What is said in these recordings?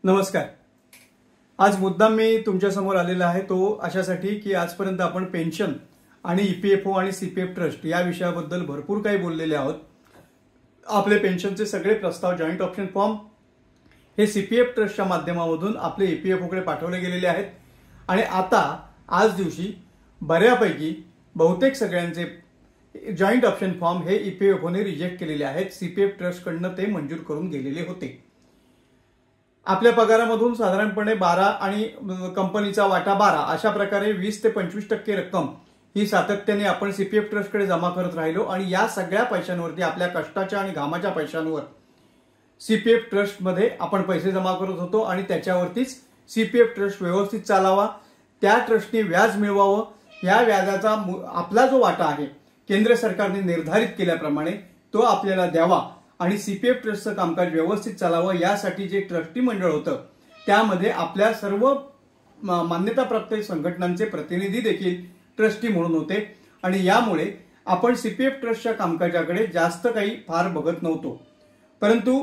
नमस्कार। आज मुद्दाम मी तुमच्या समोर आलेला आहे तो अशासाठी की आजपर्यंत आपण पेन्शन आणि ईपीएफओ आणि सीपीएफ ट्रस्ट या विषयाबद्दल भरपूर काही बोललेले आहोत। आपले पेन्शनचे सगळे प्रस्ताव जॉईंट ऑप्शन फॉर्म हे सीपीएफ ट्रस्टच्या माध्यमातून आपले ईपीएफओकडे पाठवले गेलेले आहेत आणि आता आज दिवशी बऱ्यापैकी बहुतेक सगळ्यांचे जॉईंट ऑप्शन फॉर्म हे ईपीएफओने रिजेक्ट केलेले आहेत। सीपीएफ ट्रस्टकडनं ते मंजूर करून गेलेले होते। आपल्या पगारामधून साधारणपणे 12 आणि कंपनीचा वाटा 12 अशा प्रकारे 20 ते 25% रक्कम ही सातत्याने आपण सीपीएफ ट्रस्टकडे जमा करत राहिलो आणि या सगळ्या पैशांवरती आपल्या कष्टाच्या आणि घामाच्या पैशांवर सीपीएफ ट्रस्टमध्ये आपण पैसे जमा करत होतो आणि त्याच्यावरतीच सीपीएफ ट्रस्ट व्यवस्थित चालावा, त्या ट्रस्टने व्याज मिळवावं, या व्याजाचा आपला जो वाटा आहे केंद्र सरकारने निर्धारित केल्याप्रमाणे तो आपल्याला द्यावा आणि सीपीएफ ट्रस्टचं कामकाज व्यवस्थित चालावं यासाठी जे ट्रस्टी मंडळ होतं त्यामध्ये आपल्या सर्व मान्यताप्राप्त संघटनांचे प्रतिनिधी देखील ट्रस्टी म्हणून होते आणि यामुळे आपण सीपीएफ ट्रस्टच्या कामकाजाकडे जास्त काही फार बघत नव्हतो। परंतु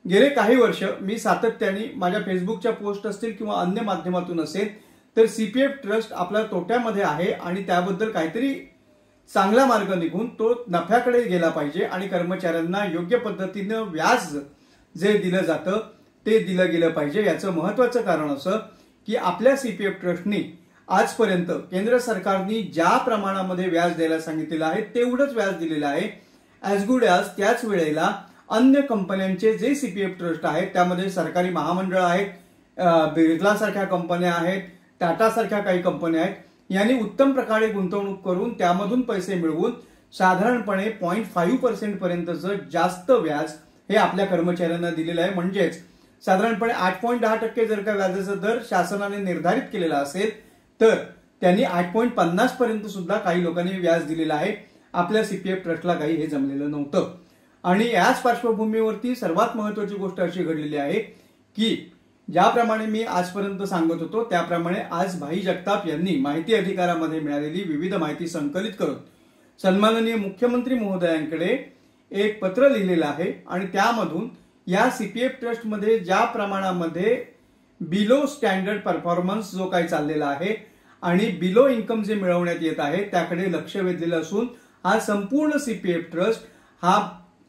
गेले काही वर्ष मी सातत्याने माझ्या फेसबुकच्या पोस्ट असतील किंवा अन्य माध्यमातून असेल तर सीपीएफ ट्रस्ट आपला तोट्यामध्ये आहे आणि त्याबद्दल काहीतरी चांगला मार्ग निघून तो नफ्याकडे गेला पाहिजे आणि कर्मचाऱ्यांना योग्य पद्धतीने व्याज जे दिलं जातं ते दिलं गेलं पाहिजे। याचं महत्त्वाचं कारण असं की आपल्या सीपीएफ ट्रस्टनी आजपर्यंत केंद्र सरकारने ज्या प्रमाणामध्ये व्याज द्यायला सांगितलेलं आहे तेवढंच व्याज दिलेलं आहे। ॲज गुड ॲज त्याच वेळेला अन्य कंपन्यांचे जे सीपीएफ ट्रस्ट आहेत त्यामध्ये सरकारी महामंडळ आहेत, बिर्ला सारख्या कंपन्या आहेत, टाटा सारख्या काही कंपन्या आहेत, यांनी उत्तम प्रकारे गुंतवणूक करून त्यामधून पैसे मिळवून साधारणपणे 0.5% पर्यंतचं जास्त व्याज हे आपल्या कर्मचाऱ्यांना दिलेलं आहे। म्हणजेच साधारणपणे 8.10% जर का व्याजाचा दर शासनाने निर्धारित केलेला असेल तर त्यांनी 8.50 पर्यंत सुद्धा काही लोकांनी व्याज दिलेलं आहे। आपल्या सीपीएफ ट्रस्टला काही हे जमलेलं नव्हतं आणि याच पार्श्वभूमीवरती सर्वात महत्वाची गोष्ट अशी घडलेली आहे की ज्याप्रमाणे मी आजपर्यंत सांगत होतो त्याप्रमाणे आज भाई जगताप यांनी माहिती अधिकारामध्ये मिळालेली विविध माहिती संकलित करून सन्माननीय मुख्यमंत्री महोदयांकडे एक पत्र लिहिलेलं आहे आणि त्यामधून या सीपीएफ ट्रस्टमध्ये ज्या प्रमाणामध्ये बिलो स्टँडर्ड परफॉर्मन्स जो काही चाललेला आहे आणि बिलो इन्कम जे मिळवण्यात येत आहे त्याकडे लक्ष वेधलेलं असून हा संपूर्ण सीपीएफ ट्रस्ट हा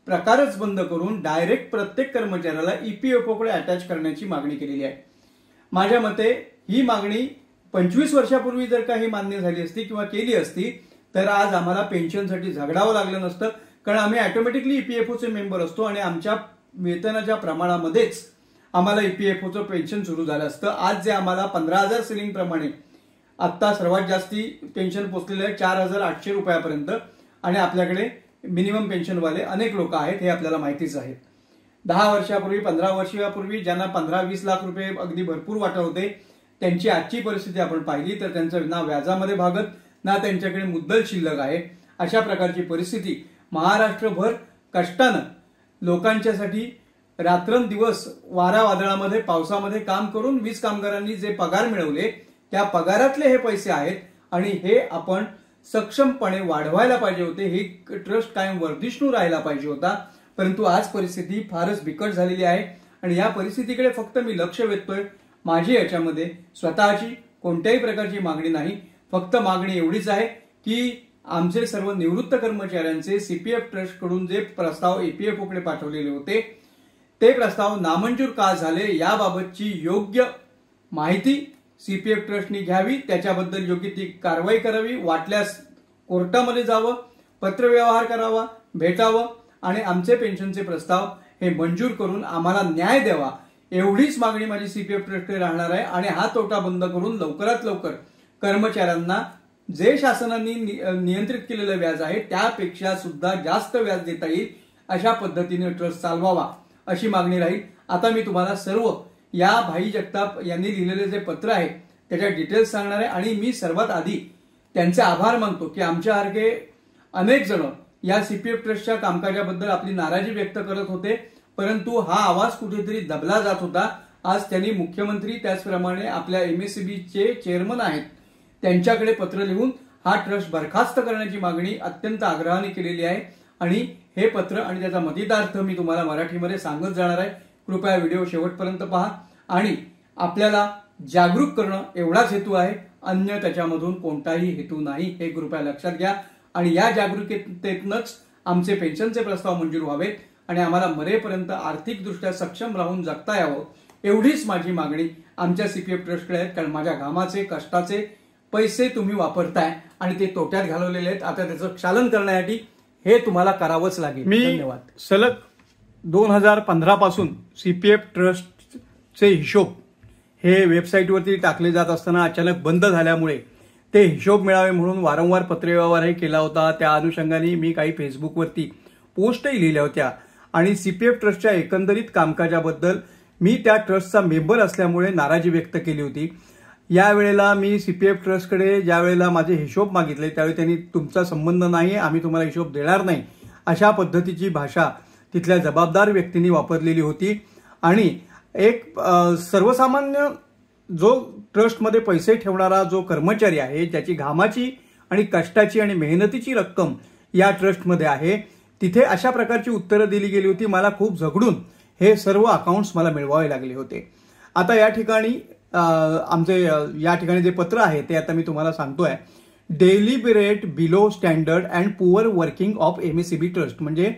प्रकारच बंद करून डायरेक्ट प्रत्येक कर्मचाऱ्याला ईपीएफओकडे अटॅच करण्याची मागणी केलेली आहे। माझ्या मते ही मागणी 25 वर्षापूर्वी जर का ही मान्य झाली असती किंवा केली असती तर आज आम्हाला पेन्शनसाठी झगडावं लागलं नसतं, कारण आम्ही ऑटोमॅटिकली ईपीएफओचे मेंबर असतो आणि आमच्या वेतनाच्या प्रमाणामध्येच आम्हाला ईपीएफओचं पेन्शन सुरू झालं असतं। आज जे आम्हाला 15,000 सिलिंग प्रमाणे आता सर्वात जास्ती पेन्शन पोहोचलेलं आहे 4,800 रुपयापर्यंत आणि आपल्याकडे मिनिमम पेन्शनवाले अनेक लोक आहेत हे आपल्याला माहितीच आहे। 10 वर्षापूर्वी 15 वर्षापूर्वी ज्यांना 15-20 लाख रुपये अगदी भरपूर वाटत होते त्यांची आजची परिस्थिती आपण पाहिली तर त्यांचं ना व्याजामध्ये भागत ना त्यांच्याकडे मुद्दल शिल्लक आहे। अशा प्रकारची परिस्थिती महाराष्ट्रभर कष्टानं लोकांच्यासाठी रात्रंदिवस वारा वादळामध्ये पावसामध्ये काम करून वीज कामगारांनी जे पगार मिळवले त्या पगारातले हे पैसे आहेत आणि हे आपण सक्षमपणे वाढवायला पाहिजे होते। हे ट्रस्ट कायम वर्धिष्णू राहायला पाहिजे होता, परंतु आज परिस्थिती फारच बिकट झालेली आहे आणि या परिस्थितीकडे फक्त मी लक्ष वेधतोय। माझी याच्यामध्ये स्वतःची कोणत्याही प्रकारची मागणी नाही, फक्त मागणी एवढीच आहे की आमचे सर्व निवृत्त कर्मचाऱ्यांचे सीपीएफ ट्रस्ट कडून जे प्रस्ताव ईपीएफओकडे पाठवलेले होते ते प्रस्ताव नामंजूर का झाले याबाबतची योग्य माहिती सीपीएफ ट्रस्टनी घ्यावी, त्याच्याबद्दल योग्य ती कारवाई करावी, वाटल्यास कोर्टामध्ये जावं, पत्रव्यवहार करावा, भेटावं आणि आमचे पेन्शनचे प्रस्ताव हे मंजूर करून आम्हाला न्याय द्यावा एवढीच मागणी माझी सीपीएफ ट्रस्टकडे राहणार आहे। आणि हा तोटा बंद करून लवकरात लवकर कर्मचाऱ्यांना जे शासनाने नियंत्रित केलेलं व्याज आहे त्यापेक्षा सुद्धा जास्त व्याज देता येईल अशा पद्धतीने ट्रस्ट चालवावा अशी मागणी राहील। आता मी तुम्हाला सर्व या भाई जगताप यांनी लिहिलेले जे पत्र आहे त्याच्या डिटेल्स सांगणार आहे आणि मी सर्वात आधी त्यांचे आभार मानतो की आमच्यासारखे अनेक जण या सीपीएफ ट्रस्टच्या कामकाजाबद्दल आपली नाराजी व्यक्त करत होते, परंतु हा आवाज कुठेतरी दबला जात होता। आज त्यांनी मुख्यमंत्री त्याचप्रमाणे आपल्या एमएससीबीचे चेअरमन आहेत त्यांच्याकडे पत्र लिहून हा ट्रस्ट बरखास्त करण्याची मागणी अत्यंत आग्रहाने केलेली आहे आणि हे पत्र आणि त्याचा मतितार्थ मी तुम्हाला मराठीमध्ये सांगत जाणार आहे। कृपया व्हिडिओ शेवटपर्यंत पहा आणि आपल्याला जागरूक करणं एवढाच हेतू आहे, अन्य त्याच्यामधून कोणताही हेतू नाही, हे कृपया लक्षात घ्या. आणि या जागरूकतेतूनच आमचे पेन्शनचे प्रस्ताव मंजूर व्हावेत आणि आम्हाला मरेपर्यंत आर्थिकदृष्ट्या सक्षम राहून जगता यावं, एवढीच माझी मागणी आमच्या सीपीएफ ट्रस्टकडे आहे. कारण माझ्या घामाचे कष्टाचे पैसे तुम्ही वापरताय आणि ते तोट्यात घालवलेले आहेत. आता त्याचं क्षालन करण्यासाठी हे तुम्हाला करावंच लागेल. धन्यवाद. सलग 2015 पासून सीपीएफ ट्रस्टचे हिशोब हे वेबसाईटवरती टाकले जात असताना अचानक बंद झाल्यामुळे ते हिशोब मिळावे म्हणून वारंवार पत्रव्यवहारही केला होता. त्या अनुषंगाने मी काही फेसबुकवरती पोस्टही लिहिल्या होत्या आणि सीपीएफ ट्रस्टच्या एकंदरीत कामकाजाबद्दल मी त्या ट्रस्टचा मेंबर असल्यामुळे नाराजी व्यक्त केली होती. यावेळेला मी सीपीएफ ट्रस्टकडे ज्या वेळेला माझे हिशोब मागितले त्यावेळी त्यांनी तुमचा संबंध नाही, आम्ही तुम्हाला हिशोब देणार नाही, अशा पद्धतीची भाषा तिथल्या जबाबदार व्यक्तींनी वापरलेली होती. आणि एक सर्वसामान्य जो ट्रस्टमध्ये पैसे ठेवणारा जो कर्मचारी आहे, ज्याची घामाची आणि कष्टाची आणि मेहनतीची रक्कम या ट्रस्टमध्ये आहे, तिथे अशा प्रकारची उत्तरं दिली गेली होती. मला खूप झगडून हे सर्व अकाउंट्स मला मिळवावे लागले होते. आता या ठिकाणी आमचे या ठिकाणी जे पत्र आहे ते आता मी तुम्हाला सांगतोय. Deliberate below standard and poor working of MSCB trust, म्हणजे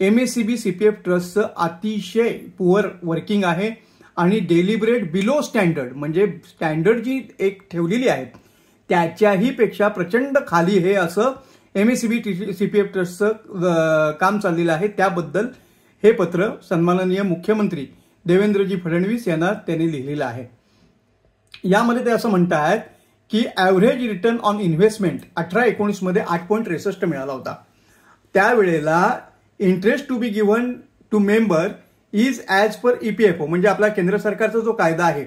एमएससीबी सीपीएफ ट्रस्टचं अतिशय पुअर वर्किंग आहे आणि डेलिबरेट बिलो स्टँडर्ड म्हणजे स्टँडर्ड जी एक ठेवलेली आहे त्याच्याही पेक्षा प्रचंड खाली हे असं एमएससीबी सीपीएफ ट्रस्टचं काम चाललेलं आहे. त्याबद्दल हे पत्र सन्माननीय मुख्यमंत्री देवेंद्रजी फडणवीस यांना त्यांनी लिहिलेलं आहे. यामध्ये ते असं म्हणतात की ॲव्हरेज रिटर्न ऑन इन्व्हेस्टमेंट 18-19 मध्ये 8.63 मिळाला होता. त्यावेळेला interest to be given to member is as per EPFO, म्हणजे आपला केंद्र सरकारचा जो कायदा आहे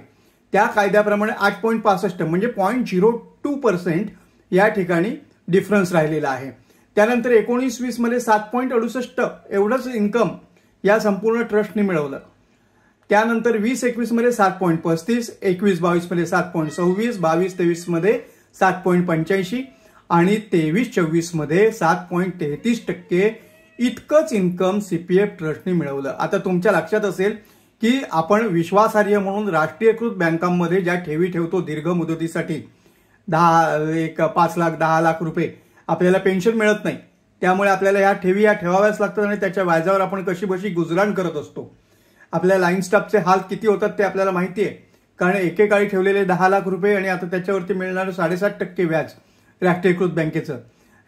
त्या कायद्याप्रमाणे 8.65 म्हणजे 0.02% या ठिकाणी डिफरन्स राहिलेला आहे. त्यानंतर 19-20 मध्ये 7.68 एवढंच इन्कम या संपूर्ण ट्रस्टने मिळवलं. त्यानंतर 20-21 मध्ये 7.35, 21-22 मध्ये 7.26, 22-23 मध्ये 7.85 आणि 23-24 मध्ये 7.33% इतकंच इन्कम सीपीएफ ट्रस्टने मिळवलं. आता तुमच्या लक्षात असेल की आपण विश्वासार्ह म्हणून राष्ट्रीयकृत बँकांमध्ये ज्या ठेवी ठेवतो दीर्घ मुदतीसाठी 5 लाख 10 लाख रुपये आपल्याला पेन्शन मिळत नाही, त्यामुळे आपल्याला ह्या ठेवी ठेवाव्याच लागतात आणि त्याच्या व्याजावर आपण कशी बशी गुजराण करत असतो. आपल्या लाईन स्टाफचे हाल किती होतात ते आपल्याला माहिती आहे, कारण एकेकाळी ठेवलेले 10 लाख रुपये आणि आता त्याच्यावरती मिळणारं 7.5% व्याज राष्ट्रीयकृत बँकेचं,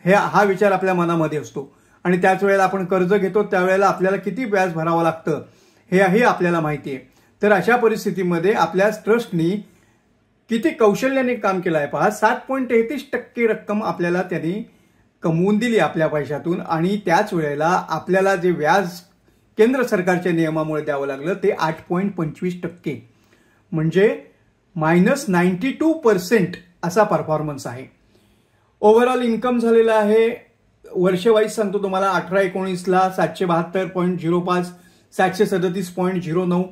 हा विचार आपल्या मनामध्ये असतो. आणि त्याच वेळेला आपण कर्ज घेतो त्यावेळेला आपल्याला किती व्याज भरावं लागतं हेही आपल्याला माहिती आहे. तर अशा परिस्थितीमध्ये आपल्या ट्रस्टनी किती कौशल्याने काम केलं आहे पहा. 7.33% रक्कम आपल्याला त्यांनी कमवून दिली आपल्या पैशातून आणि त्याच वेळेला आपल्याला जे व्याज केंद्र सरकारच्या नियमामुळे द्यावं लागलं ते 8.25%, म्हणजे -92% असा परफॉर्मन्स आहे. ओव्हरऑल इन्कम झालेला आहे वर्षवाईज सांगतो तुम्हाला. 18-19 ला 772.05, 737.09,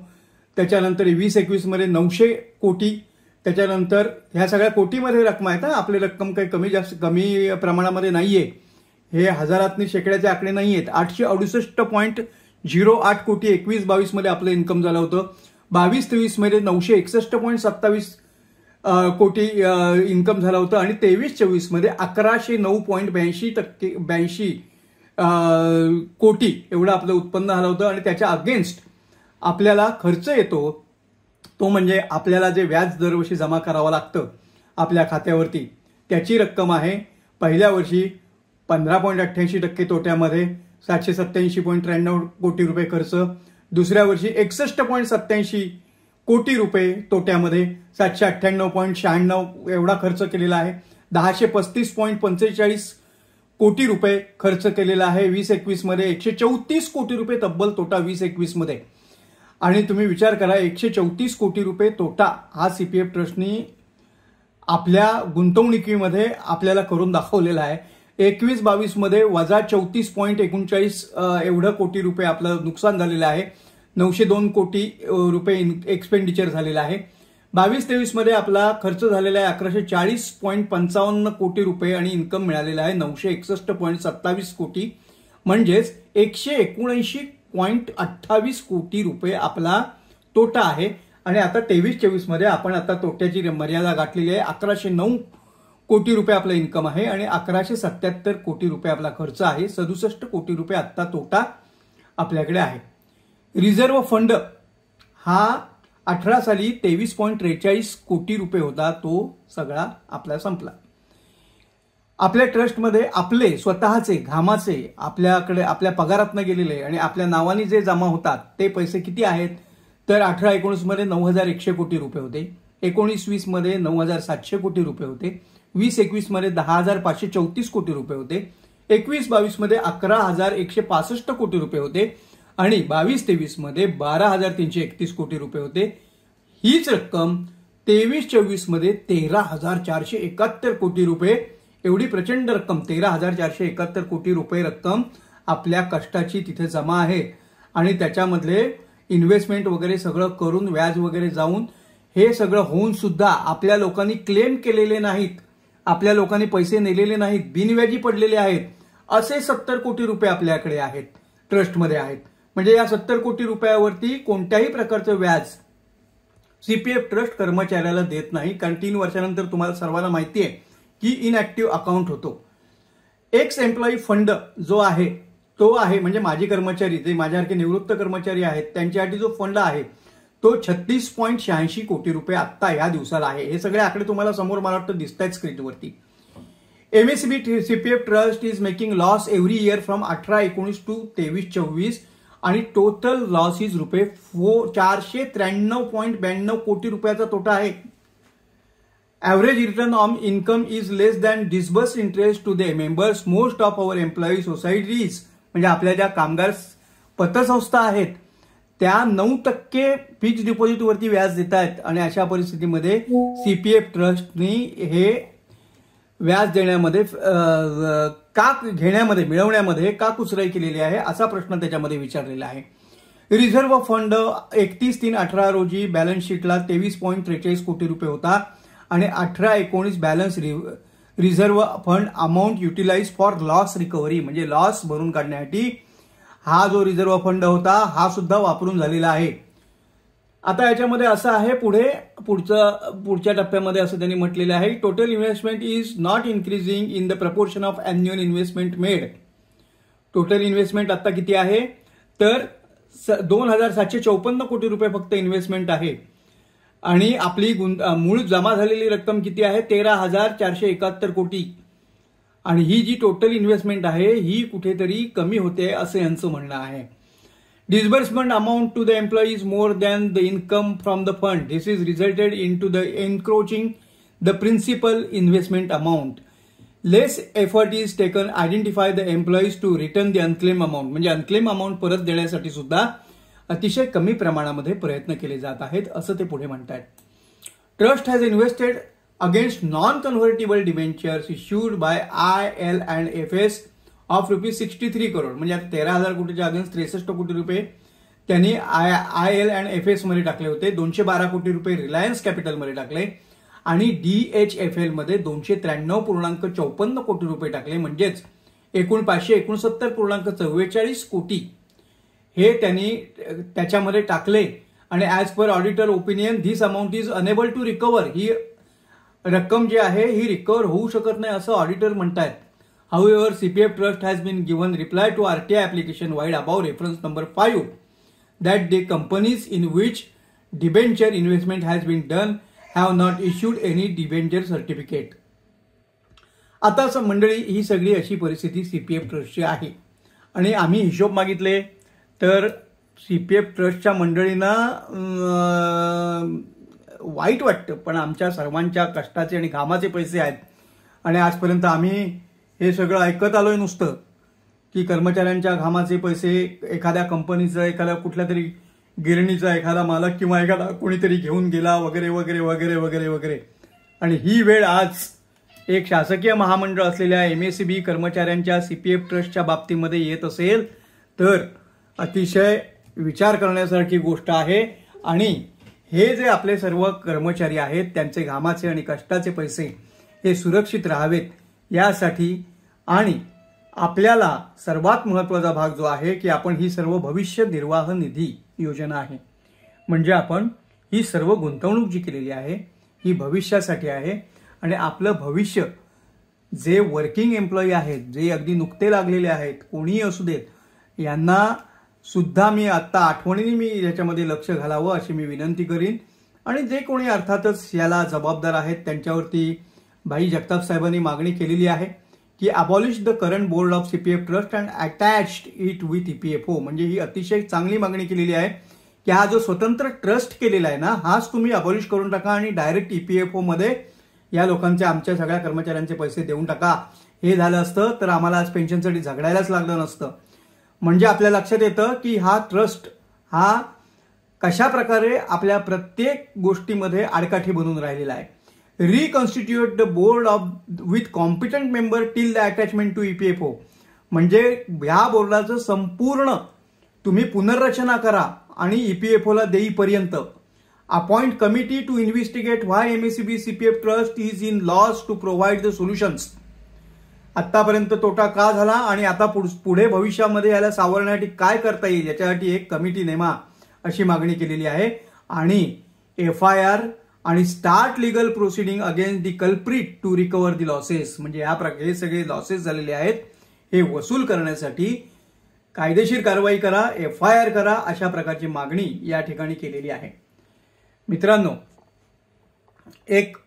त्याच्यानंतर 20-21 मध्ये 900 कोटी, त्याच्यानंतर ह्या सगळ्या कोटीमध्ये रक्कम आहेत. आपली रक्कम काही कमी प्रमाणामध्ये नाहीये, हे हजारातनी शेकड्याचे आकडे नाहीयेत. 868.08 कोटी 21-22 मध्ये आपलं इन्कम झालं होतं. 22-23 मध्ये 961.27 कोटी इन्कम झालं होतं आणि 23-24 मध्ये 1109.82 कोटी एवढं आपलं उत्पन्न झालं होतं. आणि त्याच्या अगेन्स्ट आपल्याला खर्च येतो तो म्हणजे आपल्याला जे व्याज दरवर्षी जमा करावं लागतं आपल्या खात्यावरती त्याची रक्कम आहे. पहिल्या वर्षी 15.88% तोट्यामध्ये 787.93 कोटी रुपये खर्च, दुसऱ्या वर्षी 61.87 कोटी रुपये तोट्यामध्ये 798.96 एवढा खर्च केलेला आहे. 1035.45 कोटी रुपये खर्च केलेला आहे 20-21 मध्ये. 134 कोटी रुपये तब्बल तोटा 20-21 मध्ये. आणि तुम्ही विचार करा 134 कोटी रुपये तोटा हा सीपीएफ ट्रस्टनी आपल्या गुंतवणुकीमध्ये आपल्याला करून दाखवलेला आहे. 21-22 मध्ये वजा 34.39 एवढं कोटी रुपये आपलं नुकसान झालेलं आहे. 902 कोटी रुपये एक्सपेंडिचर झालेला आहे. 22-23 मध्ये आपला खर्च झालेला आहे 1140.55 कोटी रुपये आणि इन्कम मिळालेला आहे 961.27 कोटी, म्हणजेच 179.28 कोटी रुपये आपला तोटा आहे. आणि आता 23-24 मध्ये आपण आता तोट्याची मर्यादा गाठलेली आहे. 1109 कोटी रुपये आपलं इन्कम आहे आणि 1177 कोटी रुपये आपला खर्च आहे. 67 कोटी रुपये आत्ता तोटा आपल्याकडे आहे. रिझर्व्ह फंड हा 18 साली 23.43 कोटी रुपये होता, तो सगळा आपला संपला. आपल्या ट्रस्टमध्ये आपले स्वतःचे घामाचे आपल्याकडे आपल्या पगारातनं गेलेले आणि आपल्या नावाने जे जमा होतात ते पैसे किती आहेत तर 18-19 मध्ये 9,100 कोटी रुपये होते, 19-20 मध्ये 9,700 कोटी रुपये होते, 20-21 मध्ये 10,534 कोटी रुपये होते, 21-22 मध्ये 11,165 कोटी रुपये होते आणि 22-23 मध्ये 12,331 कोटी रुपये होते. हीच रक्कम 23-24 मध्ये 13,471 कोटी रुपये, एवढी प्रचंड रक्कम 13,471 कोटी रुपये रक्कम आपल्या कष्टाची तिथे जमा आहे. आणि त्याच्यामधले इन्व्हेस्टमेंट वगैरे सगळं करून व्याज वगैरे जाऊन हे सगळं होऊन सुद्धा आपल्या लोकांनी क्लेम केलेले नाहीत, आपल्या लोकांनी पैसे नेलेले नाहीत, बिनव्याजी पडलेले आहेत, असे 70 कोटी रुपये आपल्याकडे आहेत, ट्रस्टमध्ये आहेत. म्हणजे या 70 कोटी रुपयावरती कोणत्याही प्रकारचं व्याज सीपीएफ ट्रस्ट कर्मचाऱ्याला देत नाही, कारण 3 वर्षानंतर तुम्हाला सर्वांना माहिती आहे की इनएक्टिव्ह अकाउंट होतो. एक्स एम्प्लॉई फंड जो आहे तो आहे म्हणजे माजी कर्मचारी जे माझ्यासारखे निवृत्त कर्मचारी आहेत त्यांच्यासाठी जो फंड आहे तो 36.86 कोटी रुपये आत्ता ह्या दिवसाला आहे. हे सगळे आकडे तुम्हाला समोर मला वाटतं दिसत आहेत स्क्रीनवरती. MSB CPF trust is making loss every year from 18-19 to 23-24 आणि टोटल लॉस इज रुपये 493.92 कोटी रुपयाचा तोटा आहे. Average return on income is less than disbursed interest to the members. Most of our employee societies म्हणजे आपल्या ज्या कामगार पतसंस्था आहेत त्या 9% फिक्स डिपॉझिट वरती व्याज देत आहेत आणि अशा परिस्थितीमध्ये सीपीएफ ट्रस्टनी हे व्याज देण्यामध्ये मिळवण्यामध्ये का कुचराई केलेली आहे असा प्रश्न त्याच्यामध्ये विचारलेला आहे. रिझर्व्ह फंड 31/3/18 रोजी बॅलन्स शीटला 23.43 कोटी रुपये होता आणि 18-19 balance reserve fund amount utilise for loss recovery म्हणजे लॉस भरून काढण्यासाठी हा जो रिझर्व्ह फंड होता हा सुद्धा वापरून झालेला आहे. आता याच्यामध्ये असं आहे पुढच्या टप्प्यामध्ये असं त्यांनी म्हटलेलं आहे total investment is not increasing in the proportion of annual investment made. Total investment आता किती आहे तर 2,754 कोटी रुपये फक्त इन्व्हेस्टमेंट आहे आणि आपली मूळ जमा झालेली रक्कम किती आहे 13,471 कोटी आणि ही जी टोटल इन्व्हेस्टमेंट आहे ही कुठेतरी कमी होते असं यांचं म्हणणं आहे. Disbursement amount to the employee is more than the income from the fund. This is resulted into the encroaching the principal investment amount. Less effort is taken identify the employees to return the unclaim amount म्हणजे unclaim amount परत देण्यासाठी सुद्धा अतिशय कमी प्रमाणामध्ये प्रयत्न केले जात आहेत असं ते पुढे म्हणतात. Trust has invested against non convertible debentures issued by IL&FS of ₹63 crore म्हणजे आता 13,000 कोटीच्या अगेन्स्ट 63 कोटी रुपये त्यांनी IL&FS मध्ये टाकले होते. 212 कोटी रुपये रिलायन्स कॅपिटलमध्ये टाकले आणि DHFL मध्ये 293.54 कोटी रुपये टाकले म्हणजेच एकूण 569.44 कोटी हे त्यांनी त्याच्यामध्ये टाकले आणि as per auditor opinion this amount is unable to recover. ही रक्कम जी आहे ही रिकव्हर होऊ शकत नाही असं ऑडिटर म्हणतात. However CPF trust has been given reply to RTI application vide above reference number 5 that the companies in which debenture investment has been done have not issued any debenture certificate. आता मंडळी ही सगळी अशी परिस्थिती CPF ट्रस्टची आहे आणि आम्ही हिशोब मागितले तर सीपीएफ ट्रस्टच्या मंडळींना वाईट वाटतं पण आमच्या सर्वांच्या कष्टाचे आणि घामाचे पैसे आहेत आणि आजपर्यंत आम्ही हे सगळं ऐकत आलोय नुसतं की कर्मचाऱ्यांच्या घामाचे पैसे एखाद्या कंपनीचं एखाद्या कुठल्या तरी गिरणीचा एखादा मालक किंवा एखादा कोणीतरी घेऊन गेला वगैरे वगैरे वगैरे वगैरे वगैरे. आणि ही वेळ आज एक शासकीय महामंडळ असलेल्या MSB कर्मचाऱ्यांच्या सीपीएफ ट्रस्टच्या बाबतीमध्ये येत असेल तर अतिशय विचार करण्यासारखी गोष्ट आहे. आणि हे जे आपले सर्व कर्मचारी आहेत त्यांचे घामाचे आणि कष्टाचे पैसे हे सुरक्षित राहावेत यासाठी आणि आपल्याला सर्वात महत्त्वाचा भाग जो आहे की आपण ही सर्व भविष्य निर्वाह निधी योजना आहे म्हणजे आपण ही सर्व गुंतवणूक जी केलेली आहे ही भविष्यासाठी आहे आणि आपलं भविष्य जे वर्किंग एम्प्लॉई आहेत, जे अगदी नुकते लागलेले आहेत, कोणीही असू देत, यांना सुद्धा मी आता आठवणीने मी याच्यामध्ये लक्ष घालावं अशी मी विनंती करीन. आणि जे कोणी अर्थातच याला जबाबदार आहेत त्यांच्यावरती भाई जगताप साहेबांनी मागणी केलेली आहे की abolish the current board of CPF trust and attached it with EPFO. म्हणजे ही अतिशय चांगली मागणी केलेली आहे की हा जो स्वतंत्र ट्रस्ट केलेला आहे ना, हाच तुम्ही अबॉलिश करून टाका आणि डायरेक्ट ईपीएफओ मध्ये या लोकांचे, आमच्या सगळ्या कर्मचाऱ्यांचे पैसे देऊन टाका. हे झालं असतं तर आम्हाला आज पेन्शनसाठी झगडायलाच लागलं नसतं. म्हणजे आपल्या लक्षात येतं की हा ट्रस्ट हा कशा प्रकारे आपल्या प्रत्येक गोष्टीमध्ये आडकाठी बनून राहिलेला आहे. Reconstitute the board of with competent member till the attachment to EPFO. म्हणजे ह्या बोर्डाचं संपूर्ण तुम्ही पुनर्रचना करा आणि ईपीएफओला देईपर्यंत. Appoint committee to investigate why MSCB CPF trust is in loss to provide the solutions. आतापर्यंत तोटा का झाला आणि आता पुढे भविष्यामध्ये याला सावरण्यासाठी काय करता येईल याच्यासाठी एक कमिटी नेमा अशी मागणी केलेली आहे. आणि FIR आणि start legal proceeding against the culprit to recover the losses. म्हणजे हे सगळे लॉसेस झालेले आहेत हे वसूल करण्यासाठी कायदेशीर कारवाई करा, FIR करा, अशा प्रकारची मागणी या ठिकाणी केलेली आहे. मित्रांनो, एक